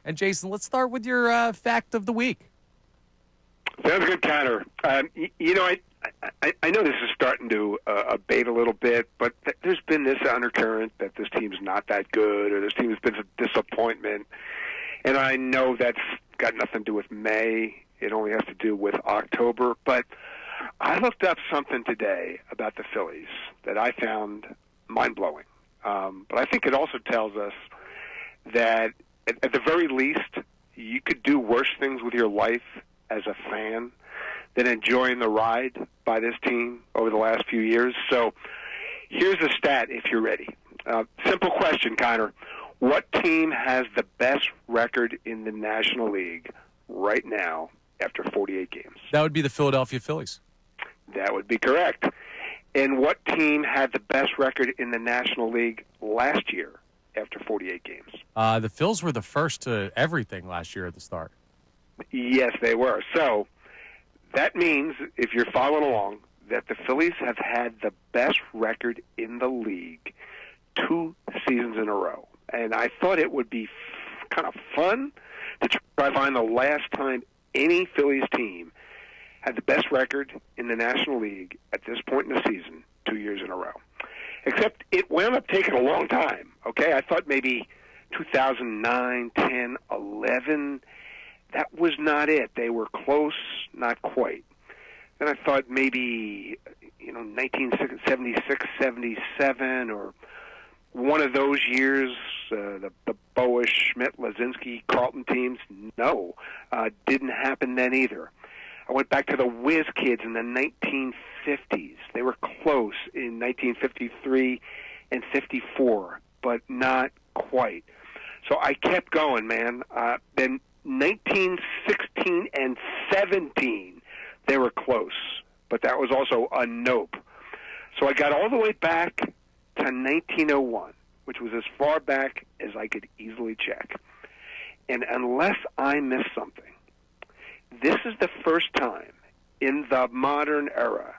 And Jayson, let's start with your fact of the week. Sounds good, Connor. I know this is starting to abate a little bit, but there's been this undercurrent that this team's not that good, or this team's been a disappointment. And I know that's got nothing to do with May. It only has to do with October. But I looked up something today about the Phillies that I found mind-blowing. But I think it also tells us that, at the very least, you could do worse things with your life as a fan than enjoying the ride by this team over the last few years. So here's a stat if you're ready. Simple question, Connor. What team has the best record in the National League right now after 48 games? That would be the Philadelphia Phillies. That would be correct. And what team had the best record in the National League last year after 48 games? The Phils were the first to everything last year at the start. Yes, they were. So that means, if you're following along, that the Phillies have had the best record in the league 2 seasons in a row. And I thought it would be kind of fun to try to find the last time any Phillies team had the best record in the National League at this point in the season 2 years in a row. Except it wound up taking a long time, okay? I thought maybe 2009, 10, 11. That was not it. They were close, not quite. Then I thought maybe, 1976, 77, or one of those years, the Boas, Schmidt, Lazinski, Carlton teams. No, didn't happen then either. I went back to the Whiz Kids in the 1950s. They were close in 1953 and 54, but not quite. So I kept going, man. Then 1916 and 17, they were close, but that was also a nope. So I got all the way back to 1901, which was as far back as I could easily check. And unless I missed something, this is the first time in the modern era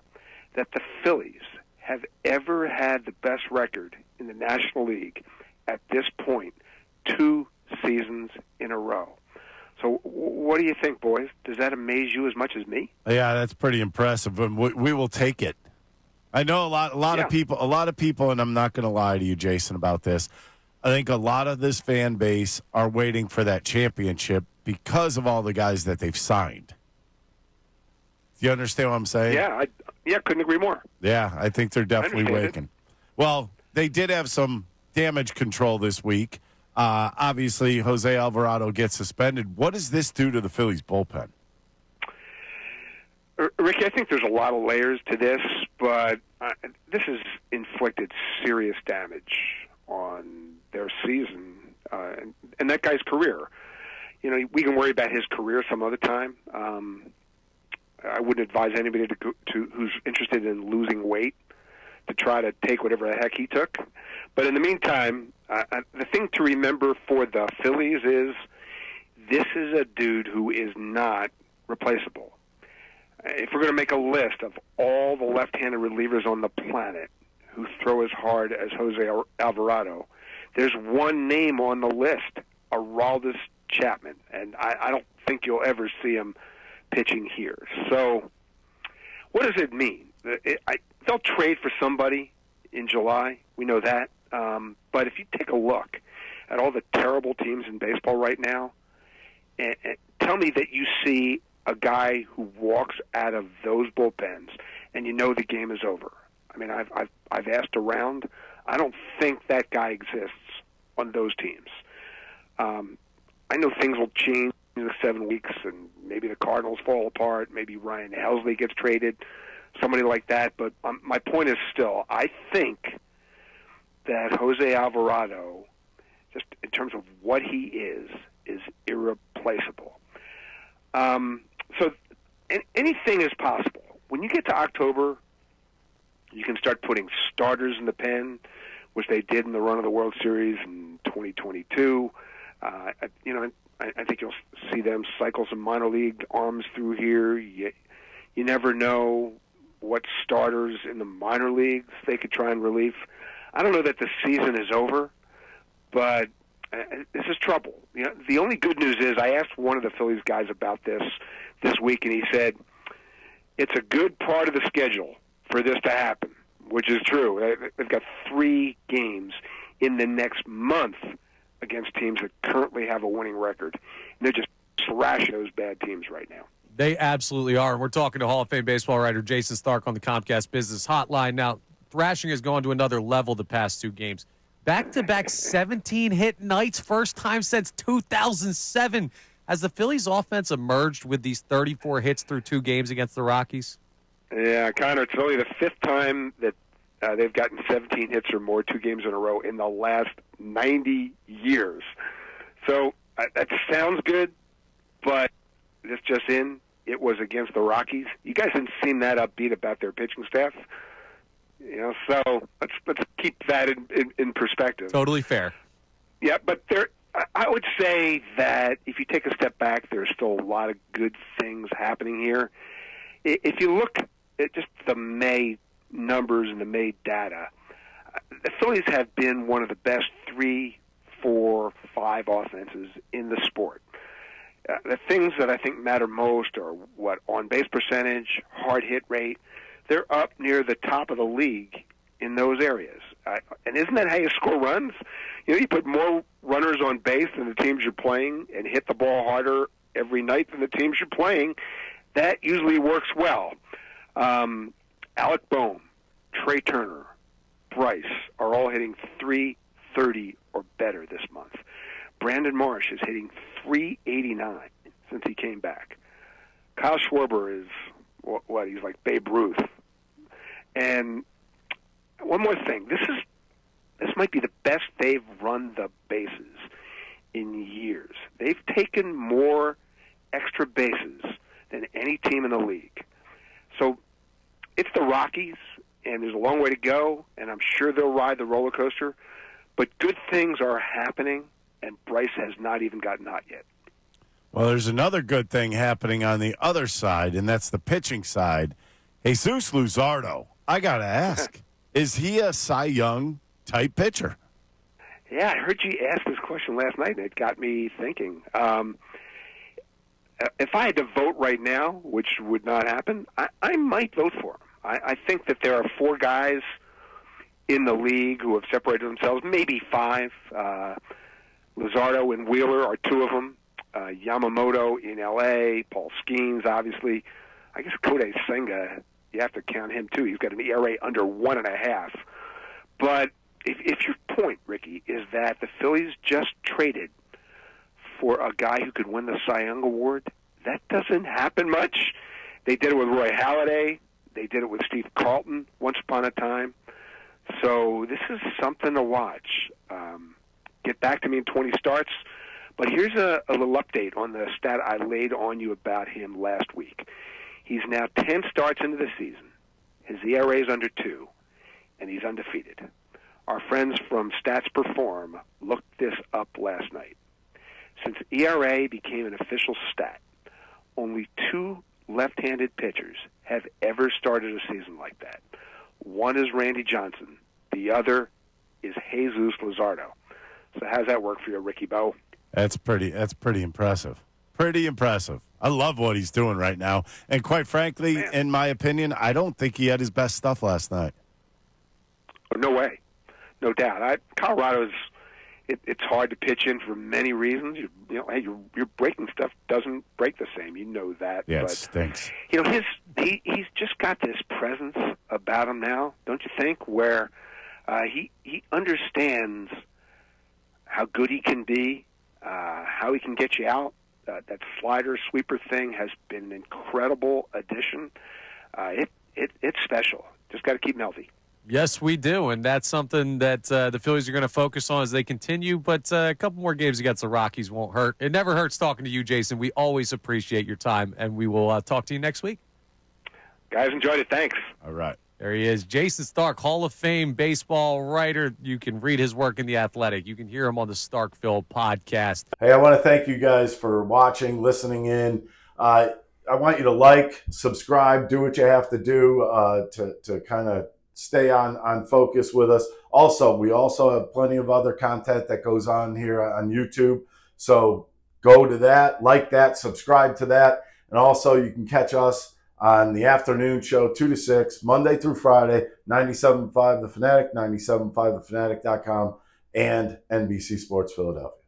that the Phillies have ever had the best record in the National League at this point 2 seasons in a row. So what do you think, boys? Does that amaze you as much as me? Yeah, that's pretty impressive. We will take it. I know a lot of people, and I'm not going to lie to you, Jayson, about this. I think a lot of this fan base are waiting for that championship because of all the guys that they've signed. Do you understand what I'm saying? Yeah, couldn't agree more. Yeah, I think they're definitely waiting. Well, they did have some damage control this week. Obviously, Jose Alvarado gets suspended. What does this do to the Phillies bullpen? Ricky, I think there's a lot of layers to this, but this has inflicted serious damage on their season and that guy's career. We can worry about his career some other time. I wouldn't advise anybody who's interested in losing weight to try to take whatever the heck he took. But in the meantime, the thing to remember for the Phillies is this is a dude who is not replaceable. If we're going to make a list of all the left-handed relievers on the planet who throw as hard as Jose Alvarado, there's one name on the list, Aroldis Chapman, and I don't think you'll ever see him pitching here. So what does it mean? They'll trade for somebody in July. We know that. But if you take a look at all the terrible teams in baseball right now, and tell me that you see a guy who walks out of those bullpens and you know the game is over. I mean, I've asked around. I don't think that guy exists on those teams. I know things will change in the 7 weeks, and maybe the Cardinals fall apart. Maybe Ryan Helsley gets traded, somebody like that. But my point is still, I think that Jose Alvarado, just in terms of what he is irreplaceable. So anything is possible. When you get to October, you can start putting starters in the pen, which they did in the run of the World Series in 2022. I think you'll see them cycle some minor league arms through here. You never know what starters in the minor leagues they could try and relieve. I don't know that the season is over, but This is trouble. The only good news is I asked one of the Phillies guys about this week, and he said it's a good part of the schedule for this to happen, which is true. They've got 3 games in the next month against teams that currently have a winning record, and they're just thrashing those bad teams right now. They absolutely are. And we're talking to Hall of Fame baseball writer Jayson Stark on the Comcast Business Hotline. Now, thrashing has gone to another level the past 2 games. Back-to-back 17-hit nights, first time since 2007. Has the Phillies' offense emerged with these 34 hits through 2 games against the Rockies? Yeah, Connor, it's only the 5th time that they've gotten 17 hits or more 2 games in a row in the last 90 years. So that sounds good, but this just in, it was against the Rockies. You guys haven't seen that upbeat about their pitching staff. So let's keep that in perspective. Totally fair. Yeah, but I would say that if you take a step back, there's still a lot of good things happening here. If you look at just the May numbers and the May data, the Phillies have been one of the best 3, 4, 5 offenses in the sport. The things that I think matter most are on-base percentage, hard hit rate. They're up near the top of the league in those areas. And isn't that how you score runs? You put more runners on base than the teams you're playing and hit the ball harder every night than the teams you're playing. That usually works well. Alec Bohm, Trey Turner, Bryce are all hitting .330 or better this month. Brandon Marsh is hitting .389 since he came back. Kyle Schwarber is, he's like Babe Ruth. And one more thing, this might be the best they've run the bases in years. They've taken more extra bases than any team in the league. So it's the Rockies, and there's a long way to go, and I'm sure they'll ride the roller coaster. But good things are happening, and Bryce has not even gotten hot yet. Well, there's another good thing happening on the other side, and that's the pitching side. Jesus Luzardo, I got to ask, is he a Cy Young type pitcher? Yeah, I heard you ask this question last night, and it got me thinking. If I had to vote right now, which would not happen, I might vote for him. I think that there are 4 guys in the league who have separated themselves, maybe 5. Luzardo and Wheeler are 2 of them. Yamamoto in L.A., Paul Skeens, obviously. I guess Kodai Senga, you have to count him, too. He's got an ERA under 1.5. But if your point, Ricky, is that the Phillies just traded for a guy who could win the Cy Young Award, that doesn't happen much. They did it with Roy Halladay. They did it with Steve Carlton once upon a time. So this is something to watch. Get back to me in 20 starts. But here's a little update on the stat I laid on you about him last week. He's now 10 starts into the season. His ERA is under 2, and he's undefeated. Our friends from Stats Perform looked this up last night. Since ERA became an official stat, only 2 left-handed pitchers have ever started a season like that. One is Randy Johnson. The other is Jesus Luzardo. So how's that work for you, Ricky Bo? That's pretty impressive. Pretty impressive. I love what he's doing right now. And quite frankly, in my opinion, I don't think he had his best stuff last night. No way. No doubt. Colorado's it's hard to pitch in for many reasons. Your breaking stuff doesn't break the same. You know that. Yeah, it stinks. He's just got this presence about him now, don't you think? Where he understands how good he can be, how he can get you out. That slider sweeper thing has been an incredible addition. It's special. Just got to keep him healthy. Yes, we do, and that's something that the Phillies are going to focus on as they continue, but a couple more games against the Rockies won't hurt. It never hurts talking to you, Jayson. We always appreciate your time, and we will talk to you next week. Guys, enjoyed it. Thanks. All right. There he is, Jayson Stark, Hall of Fame baseball writer. You can read his work in The Athletic. You can hear him on the Starkville podcast. Hey, I want to thank you guys for watching, listening in. I want you to like, subscribe, do what you have to do to kind of stay on focus with us. Also, we also have plenty of other content that goes on here on YouTube. So go to that, like that, subscribe to that. And also you can catch us on the afternoon show, 2 to 6, Monday through Friday, 97.5 The Fanatic, 97.5thefanatic.com, and NBC Sports Philadelphia.